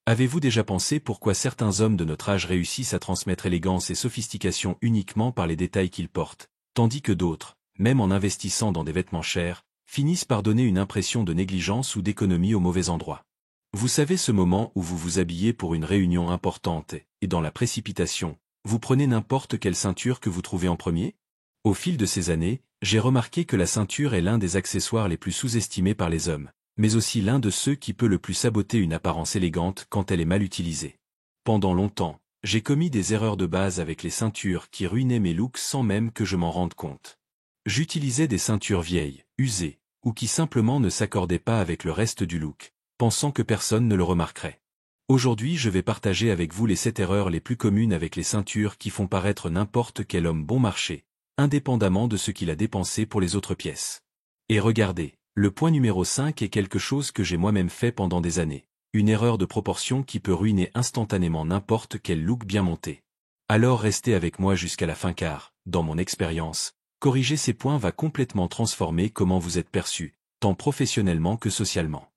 Avez-vous déjà pensé pourquoi certains hommes de notre âge réussissent à transmettre élégance et sophistication uniquement par les détails qu'ils portent, tandis que d'autres, même en investissant dans des vêtements chers, finissent par donner une impression de négligence ou d'économie au mauvais endroit? Vous savez ce moment où vous vous habillez pour une réunion importante et dans la précipitation, vous prenez n'importe quelle ceinture que vous trouvez en premier? Au fil de ces années, j'ai remarqué que la ceinture est l'un des accessoires les plus sous-estimés par les hommes, mais aussi l'un de ceux qui peut le plus saboter une apparence élégante quand elle est mal utilisée. Pendant longtemps, j'ai commis des erreurs de base avec les ceintures qui ruinaient mes looks sans même que je m'en rende compte. J'utilisais des ceintures vieilles, usées, ou qui simplement ne s'accordaient pas avec le reste du look, pensant que personne ne le remarquerait. Aujourd'hui, je vais partager avec vous les 7 erreurs les plus communes avec les ceintures qui font paraître n'importe quel homme bon marché, indépendamment de ce qu'il a dépensé pour les autres pièces. Et regardez, le point numéro 5 est quelque chose que j'ai moi-même fait pendant des années. Une erreur de proportion qui peut ruiner instantanément n'importe quel look bien monté. Alors restez avec moi jusqu'à la fin car, dans mon expérience, corriger ces points va complètement transformer comment vous êtes perçu, tant professionnellement que socialement.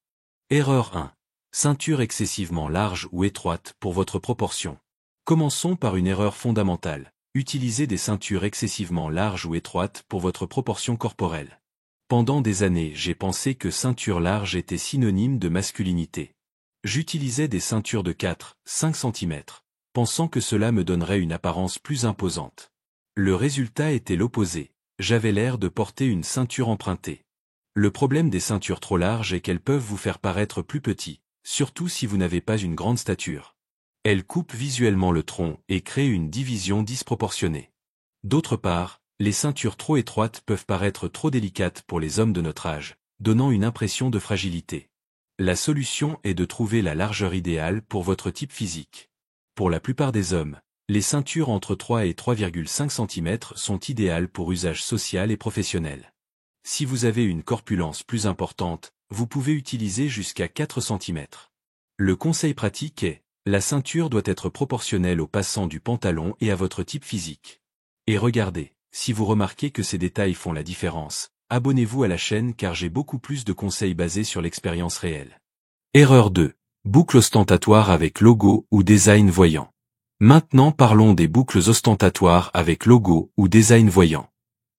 Erreur 1. Ceinture excessivement large ou étroite pour votre proportion. Commençons par une erreur fondamentale. Utilisez des ceintures excessivement larges ou étroites pour votre proportion corporelle. Pendant des années, j'ai pensé que ceinture large était synonyme de masculinité. J'utilisais des ceintures de 4-5 cm, pensant que cela me donnerait une apparence plus imposante. Le résultat était l'opposé. J'avais l'air de porter une ceinture empruntée. Le problème des ceintures trop larges est qu'elles peuvent vous faire paraître plus petit, surtout si vous n'avez pas une grande stature. Elles coupent visuellement le tronc et créent une division disproportionnée. D'autre part, les ceintures trop étroites peuvent paraître trop délicates pour les hommes de notre âge, donnant une impression de fragilité. La solution est de trouver la largeur idéale pour votre type physique. Pour la plupart des hommes, les ceintures entre 3 et 3,5 cm sont idéales pour usage social et professionnel. Si vous avez une corpulence plus importante, vous pouvez utiliser jusqu'à 4 cm. Le conseil pratique est: la ceinture doit être proportionnelle au passant du pantalon et à votre type physique. Et regardez, si vous remarquez que ces détails font la différence, abonnez-vous à la chaîne car j'ai beaucoup plus de conseils basés sur l'expérience réelle. Erreur 2. Boucle ostentatoire avec logo ou design voyant. Maintenant parlons des boucles ostentatoires avec logo ou design voyant.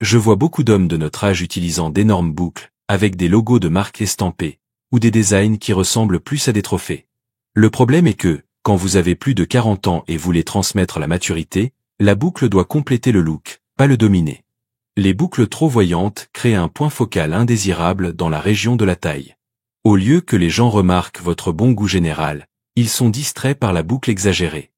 Je vois beaucoup d'hommes de notre âge utilisant d'énormes boucles, avec des logos de marques estampés, ou des designs qui ressemblent plus à des trophées. Le problème est que, quand vous avez plus de 40 ans et voulez transmettre la maturité, la boucle doit compléter le look, pas le dominer. Les boucles trop voyantes créent un point focal indésirable dans la région de la taille. Au lieu que les gens remarquent votre bon goût général, ils sont distraits par la boucle exagérée.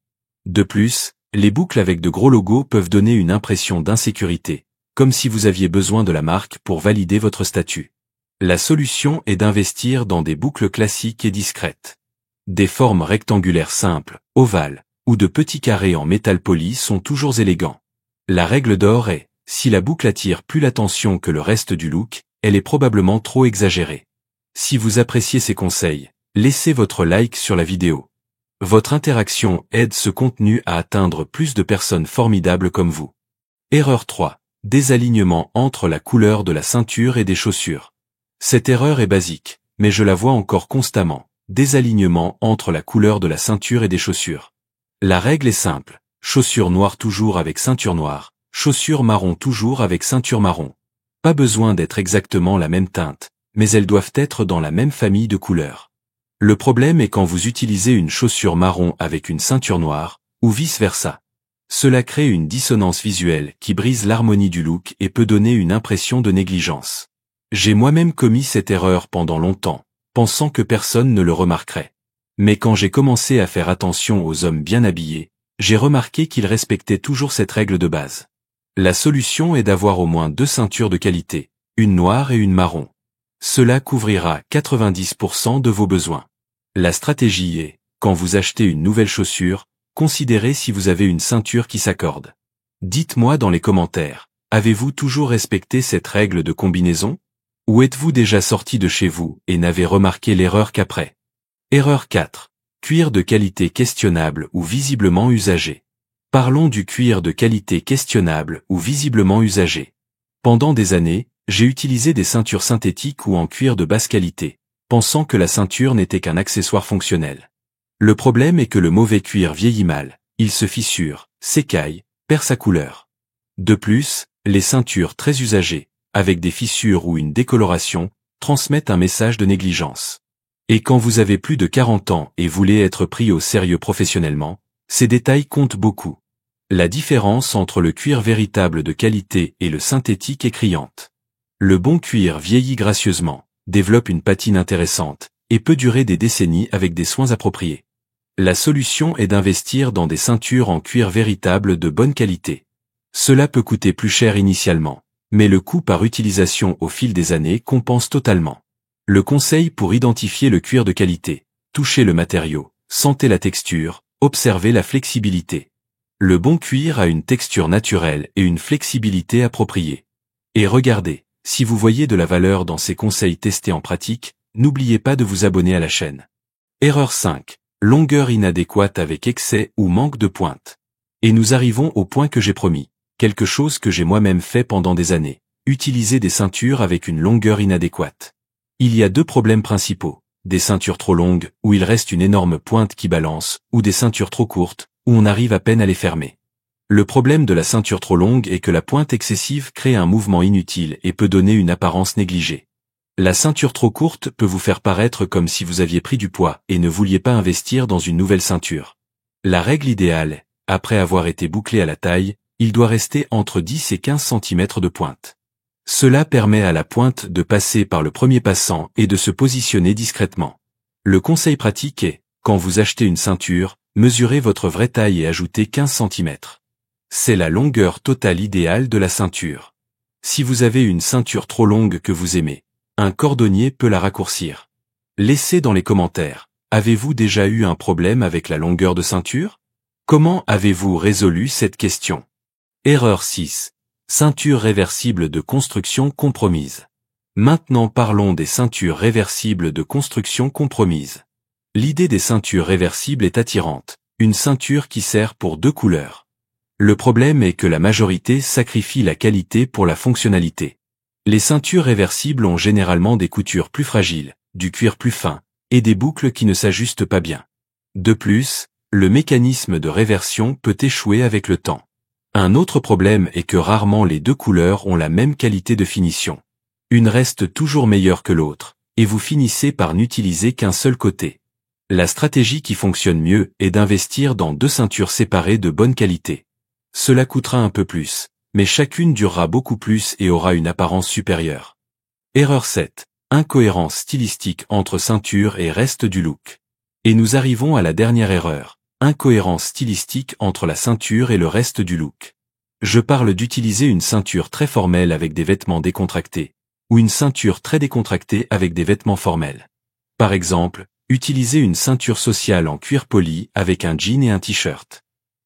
De plus, les boucles avec de gros logos peuvent donner une impression d'insécurité, comme si vous aviez besoin de la marque pour valider votre statut. La solution est d'investir dans des boucles classiques et discrètes. Des formes rectangulaires simples, ovales, ou de petits carrés en métal poli sont toujours élégants. La règle d'or est, si la boucle attire plus l'attention que le reste du look, elle est probablement trop exagérée. Si vous appréciez ces conseils, laissez votre like sur la vidéo. Votre interaction aide ce contenu à atteindre plus de personnes formidables comme vous. Erreur 3. Désalignement entre la couleur de la ceinture et des chaussures. Cette erreur est basique, mais je la vois encore constamment. Désalignement entre la couleur de la ceinture et des chaussures. La règle est simple. Chaussures noires toujours avec ceinture noire, chaussures marron toujours avec ceinture marron. Pas besoin d'être exactement la même teinte, mais elles doivent être dans la même famille de couleurs. Le problème est quand vous utilisez une chaussure marron avec une ceinture noire, ou vice-versa. Cela crée une dissonance visuelle qui brise l'harmonie du look et peut donner une impression de négligence. J'ai moi-même commis cette erreur pendant longtemps, pensant que personne ne le remarquerait. Mais quand j'ai commencé à faire attention aux hommes bien habillés, j'ai remarqué qu'ils respectaient toujours cette règle de base. La solution est d'avoir au moins 2 ceintures de qualité, une noire et une marron. Cela couvrira 90% de vos besoins. La stratégie est, quand vous achetez une nouvelle chaussure, considérez si vous avez une ceinture qui s'accorde. Dites-moi dans les commentaires, avez-vous toujours respecté cette règle de combinaison? Ou êtes-vous déjà sorti de chez vous et n'avez remarqué l'erreur qu'après? Erreur 4. Cuir de qualité questionnable ou visiblement usagé. Parlons du cuir de qualité questionnable ou visiblement usagé. Pendant des années, j'ai utilisé des ceintures synthétiques ou en cuir de basse qualité, pensant que la ceinture n'était qu'un accessoire fonctionnel. Le problème est que le mauvais cuir vieillit mal, il se fissure, s'écaille, perd sa couleur. De plus, les ceintures très usagées, avec des fissures ou une décoloration, transmettent un message de négligence. Et quand vous avez plus de 40 ans et voulez être pris au sérieux professionnellement, ces détails comptent beaucoup. La différence entre le cuir véritable de qualité et le synthétique est criante. Le bon cuir vieillit gracieusement, développe une patine intéressante, et peut durer des décennies avec des soins appropriés. La solution est d'investir dans des ceintures en cuir véritable de bonne qualité. Cela peut coûter plus cher initialement, mais le coût par utilisation au fil des années compense totalement. Le conseil pour identifier le cuir de qualité: touchez le matériau, sentez la texture, observez la flexibilité. Le bon cuir a une texture naturelle et une flexibilité appropriée. Et regardez, si vous voyez de la valeur dans ces conseils testés en pratique, n'oubliez pas de vous abonner à la chaîne. Erreur 5. Longueur inadéquate avec excès ou manque de pointe. Et nous arrivons au point que j'ai promis, quelque chose que j'ai moi-même fait pendant des années: utiliser des ceintures avec une longueur inadéquate. Il y a deux problèmes principaux: des ceintures trop longues, où il reste une énorme pointe qui balance, ou des ceintures trop courtes, où on arrive à peine à les fermer. Le problème de la ceinture trop longue est que la pointe excessive crée un mouvement inutile et peut donner une apparence négligée. La ceinture trop courte peut vous faire paraître comme si vous aviez pris du poids et ne vouliez pas investir dans une nouvelle ceinture. La règle idéale, après avoir été bouclé à la taille, il doit rester entre 10 et 15 cm de pointe. Cela permet à la pointe de passer par le premier passant et de se positionner discrètement. Le conseil pratique est, quand vous achetez une ceinture, mesurez votre vraie taille et ajoutez 15 cm. C'est la longueur totale idéale de la ceinture. Si vous avez une ceinture trop longue que vous aimez, un cordonnier peut la raccourcir. Laissez dans les commentaires: avez-vous déjà eu un problème avec la longueur de ceinture? Comment avez-vous résolu cette question? Erreur 6. Ceinture réversible de construction compromise. Maintenant parlons des ceintures réversibles de construction compromise. L'idée des ceintures réversibles est attirante, une ceinture qui sert pour deux couleurs. Le problème est que la majorité sacrifie la qualité pour la fonctionnalité. Les ceintures réversibles ont généralement des coutures plus fragiles, du cuir plus fin, et des boucles qui ne s'ajustent pas bien. De plus, le mécanisme de réversion peut échouer avec le temps. Un autre problème est que rarement les deux couleurs ont la même qualité de finition. Une reste toujours meilleure que l'autre, et vous finissez par n'utiliser qu'un seul côté. La stratégie qui fonctionne mieux est d'investir dans deux ceintures séparées de bonne qualité. Cela coûtera un peu plus, mais chacune durera beaucoup plus et aura une apparence supérieure. Erreur 7. Incohérence stylistique entre ceinture et reste du look. Et nous arrivons à la dernière erreur: incohérence stylistique entre la ceinture et le reste du look. Je parle d'utiliser une ceinture très formelle avec des vêtements décontractés, ou une ceinture très décontractée avec des vêtements formels. Par exemple, utilisez une ceinture sociale en cuir poli avec un jean et un t-shirt.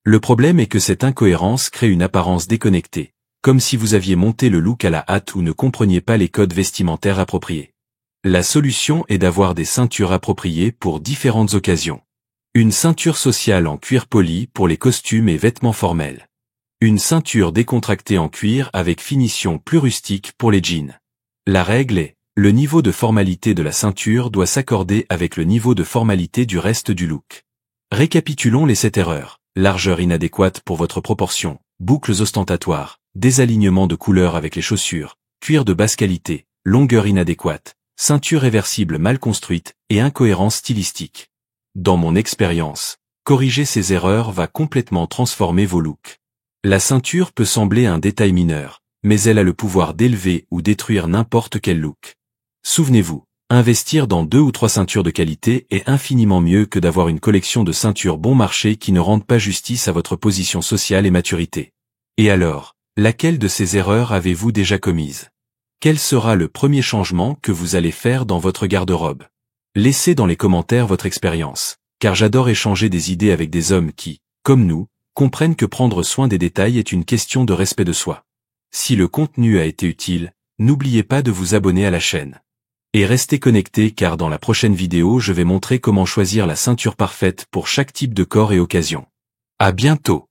Le problème est que cette incohérence crée une apparence déconnectée, comme si vous aviez monté le look à la hâte ou ne compreniez pas les codes vestimentaires appropriés. La solution est d'avoir des ceintures appropriées pour différentes occasions. Une ceinture sociale en cuir poli pour les costumes et vêtements formels. Une ceinture décontractée en cuir avec finition plus rustique pour les jeans. La règle est: le niveau de formalité de la ceinture doit s'accorder avec le niveau de formalité du reste du look. Récapitulons les 7 erreurs: largeur inadéquate pour votre proportion, boucles ostentatoires, désalignement de couleurs avec les chaussures, cuir de basse qualité, longueur inadéquate, ceinture réversible mal construite et incohérence stylistique. Dans mon expérience, corriger ces erreurs va complètement transformer vos looks. La ceinture peut sembler un détail mineur, mais elle a le pouvoir d'élever ou détruire n'importe quel look. Souvenez-vous, investir dans 2 ou 3 ceintures de qualité est infiniment mieux que d'avoir une collection de ceintures bon marché qui ne rendent pas justice à votre position sociale et maturité. Et alors, laquelle de ces erreurs avez-vous déjà commise? Quel sera le premier changement que vous allez faire dans votre garde-robe? Laissez dans les commentaires votre expérience, car j'adore échanger des idées avec des hommes qui, comme nous, comprennent que prendre soin des détails est une question de respect de soi. Si le contenu a été utile, n'oubliez pas de vous abonner à la chaîne. Et restez connectés car dans la prochaine vidéo je vais montrer comment choisir la ceinture parfaite pour chaque type de corps et occasion. À bientôt!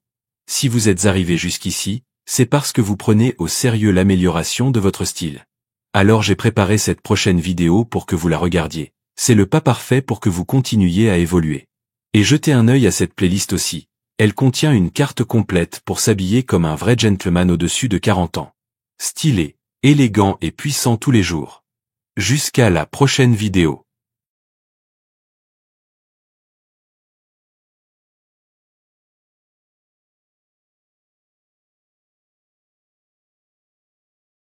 Si vous êtes arrivé jusqu'ici, c'est parce que vous prenez au sérieux l'amélioration de votre style. Alors j'ai préparé cette prochaine vidéo pour que vous la regardiez. C'est le pas parfait pour que vous continuiez à évoluer. Et jetez un œil à cette playlist aussi. Elle contient une carte complète pour s'habiller comme un vrai gentleman au-dessus de 40 ans. Stylé, élégant et puissant tous les jours. Jusqu'à la prochaine vidéo.